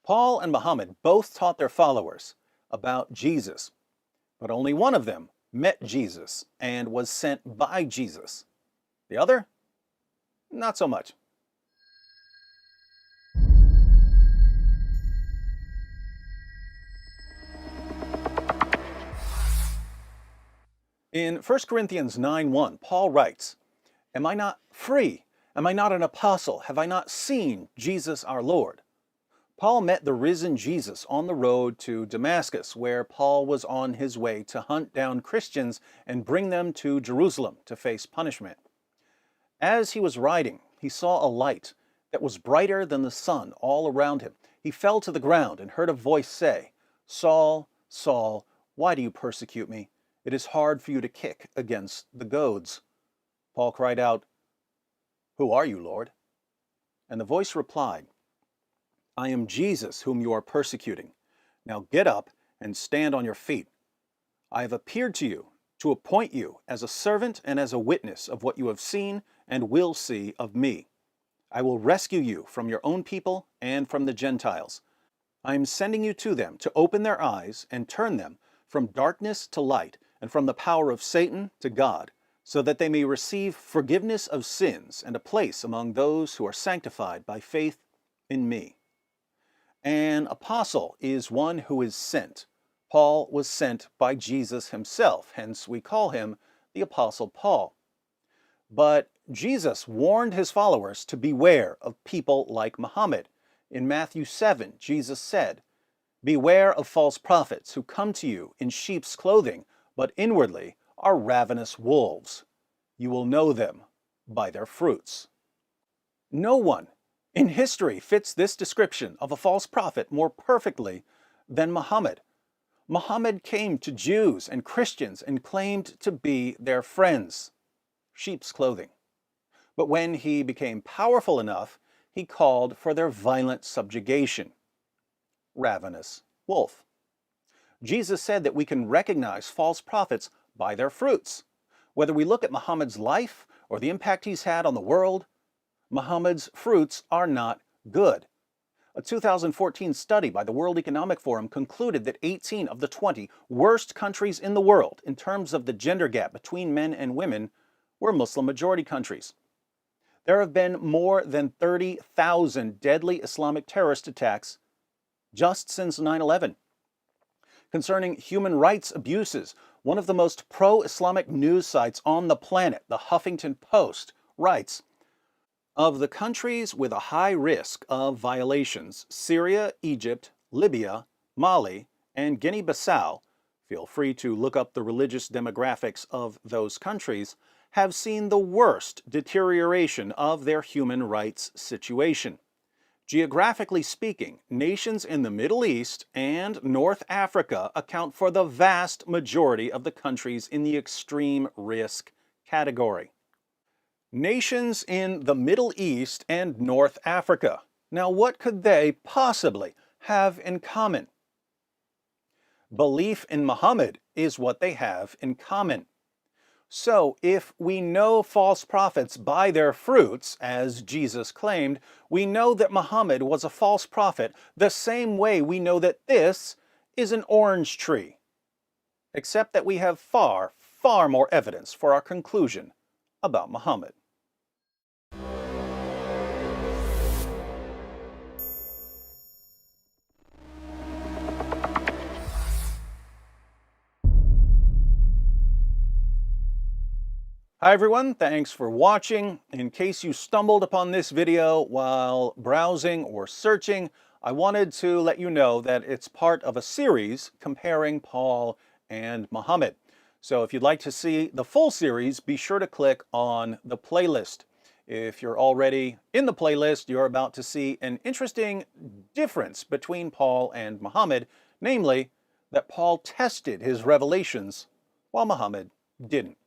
Paul and Muhammad both taught their followers about Jesus, but only one of them met Jesus and was sent by Jesus. The other? Not so much. In 1 Corinthians 9:1, Paul writes, "Am I not free? Am I not an apostle? Have I not seen Jesus our Lord?" Paul met the risen Jesus on the road to Damascus, where Paul was on his way to hunt down Christians and bring them to Jerusalem to face punishment. As he was riding, he saw a light that was brighter than the sun all around him. He fell to the ground and heard a voice say, "Saul, Saul, why do you persecute me? It is hard for you to kick against the goads." Paul cried out, "Who are you, Lord?" And the voice replied, "I am Jesus whom you are persecuting. Now get up and stand on your feet. I have appeared to you to appoint you as a servant and as a witness of what you have seen and will see of me. I will rescue you from your own people and from the Gentiles. I am sending you to them to open their eyes and turn them from darkness to light and from the power of Satan to God, so that they may receive forgiveness of sins and a place among those who are sanctified by faith in me." An apostle is one who is sent. Paul was sent by Jesus himself, hence we call him the Apostle Paul. But Jesus warned his followers to beware of people like Muhammad. In Matthew 7, Jesus said, "Beware of false prophets who come to you in sheep's clothing, but inwardly are ravenous wolves. You will know them by their fruits." No one in history fits this description of a false prophet more perfectly than Muhammad. Muhammad came to Jews and Christians and claimed to be their friends, sheep's clothing. But when he became powerful enough, he called for their violent subjugation, ravenous wolf. Jesus said that we can recognize false prophets by their fruits. Whether we look at Muhammad's life or the impact he's had on the world, Muhammad's fruits are not good. A 2014 study by the World Economic Forum concluded that 18 of the 20 worst countries in the world in terms of the gender gap between men and women were Muslim-majority countries. There have been more than 30,000 deadly Islamic terrorist attacks just since 9/11. Concerning human rights abuses, one of the most pro-Islamic news sites on the planet, the Huffington Post, writes, "Of the countries with a high risk of violations, Syria, Egypt, Libya, Mali, and Guinea-Bissau, feel free to look up the religious demographics of those countries, have seen the worst deterioration of their human rights situation. Geographically speaking, nations in the Middle East and North Africa account for the vast majority of the countries in the extreme risk category." Nations in the Middle East and North Africa. Now, what could they possibly have in common? Belief in Muhammad is what they have in common. So, if we know false prophets by their fruits, as Jesus claimed, we know that Muhammad was a false prophet the same way we know that this is an orange tree. Except that we have far, far more evidence for our conclusion about Muhammad. Hi everyone, thanks for watching. In case you stumbled upon this video while browsing or searching, I wanted to let you know that it's part of a series comparing Paul and Muhammad. So if you'd like to see the full series, be sure to click on the playlist. If you're already in the playlist, you're about to see an interesting difference between Paul and Muhammad, namely that Paul tested his revelations while Muhammad didn't.